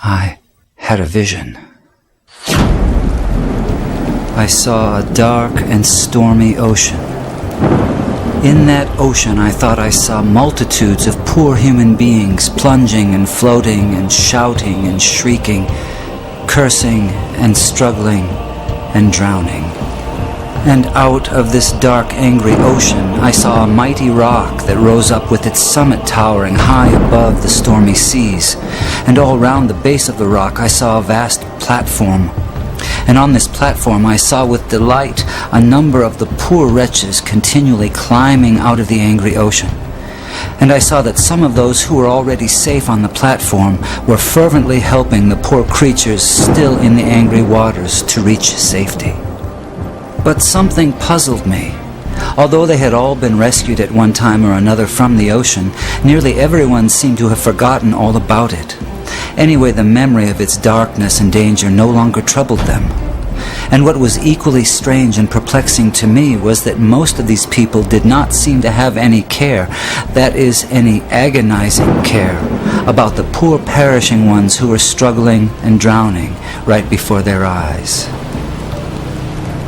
I had a vision. I saw a dark and stormy ocean. In that ocean, I thought I saw multitudes of poor human beings plunging and floating and shouting and shrieking, cursing and struggling and drowning. And out of this dark, angry ocean, I saw a mighty rock that rose up with its summit towering high above the stormy seas. And all round the base of the rock, I saw a vast platform. And on this platform I saw with delight a number of the poor wretches continually climbing out of the angry ocean. And I saw that some of those who were already safe on the platform were fervently helping the poor creatures still in the angry waters to reach safety. But something puzzled me. Although they had all been rescued at one time or another from the ocean, nearly everyone seemed to have forgotten all about it. Anyway, the memory of its darkness and danger no longer troubled them. And what was equally strange and perplexing to me was that most of these people did not seem to have any care, that is, any agonizing care, about the poor perishing ones who were struggling and drowning right before their eyes.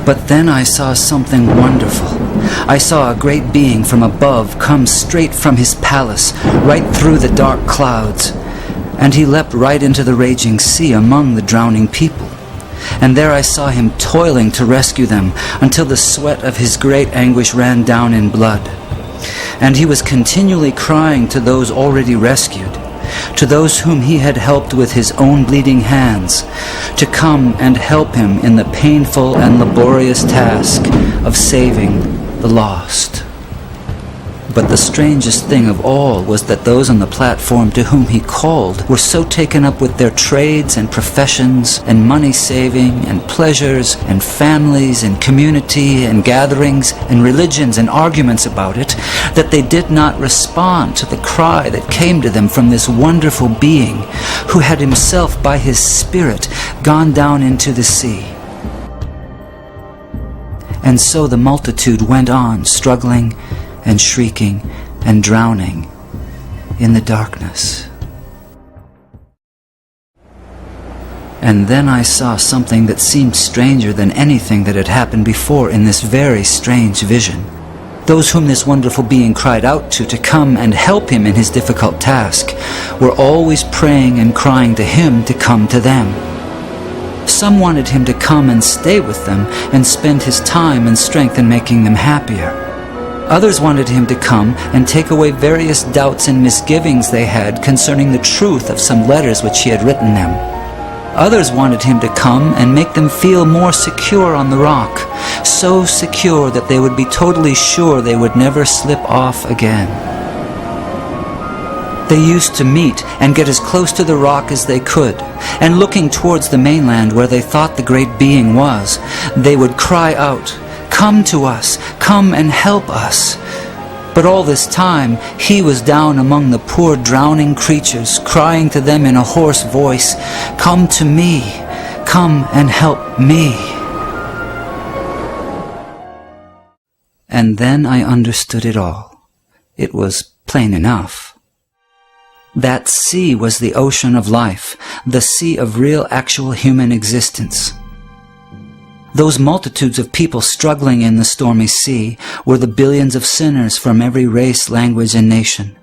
But then I saw something wonderful. I saw a great being from above come straight from his palace, right through the dark clouds. And he leapt right into the raging sea among the drowning people. And there I saw him toiling to rescue them until the sweat of his great anguish ran down in blood. And he was continually crying to those already rescued, to those whom he had helped with his own bleeding hands, to come and help him in the painful and laborious task of saving the lost. But the strangest thing of all was that those on the platform to whom he called were so taken up with their trades and professions and money-saving and pleasures and families and community and gatherings and religions and arguments about it that they did not respond to the cry that came to them from this wonderful being who had himself by his Spirit gone down into the sea. And so the multitude went on struggling and shrieking and drowning in the darkness. And then I saw something that seemed stranger than anything that had happened before in this very strange vision. Those whom this wonderful being cried out to come and help him in his difficult task were always praying and crying to him to come to them. Some wanted him to come and stay with them and spend his time and strength in making them happier. Others wanted him to come and take away various doubts and misgivings they had concerning the truth of some letters which he had written them. Others wanted him to come and make them feel more secure on the rock, so secure that they would be totally sure they would never slip off again. They used to meet and get as close to the rock as they could, and looking towards the mainland where they thought the great being was, they would cry out, "Come to us, come and help us." But all this time, he was down among the poor drowning creatures, crying to them in a hoarse voice, "Come to me, come and help me." And then I understood it all. It was plain enough. That sea was the ocean of life, the sea of real actual human existence. Those multitudes of people struggling in the stormy sea were the billions of sinners from every race, language, and nation.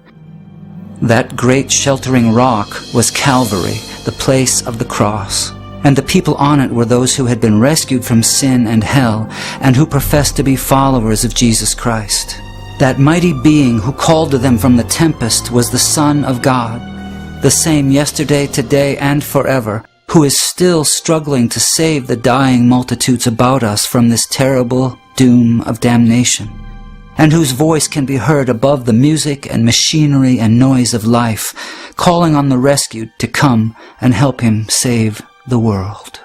That great sheltering rock was Calvary, the place of the cross, and the people on it were those who had been rescued from sin and hell and who professed to be followers of Jesus Christ. That mighty being who called to them from the tempest was the Son of God, the same yesterday, today, and forever, who is still struggling to save the dying multitudes about us from this terrible doom of damnation, and whose voice can be heard above the music and machinery and noise of life, calling on the rescued to come and help him save the world.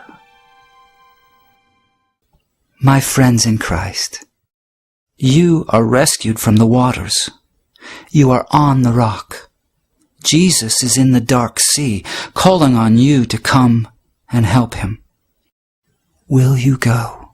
My friends in Christ, you are rescued from the waters. You are on the rock. Jesus is in the dark sea, calling on you to come and help him. Will you go?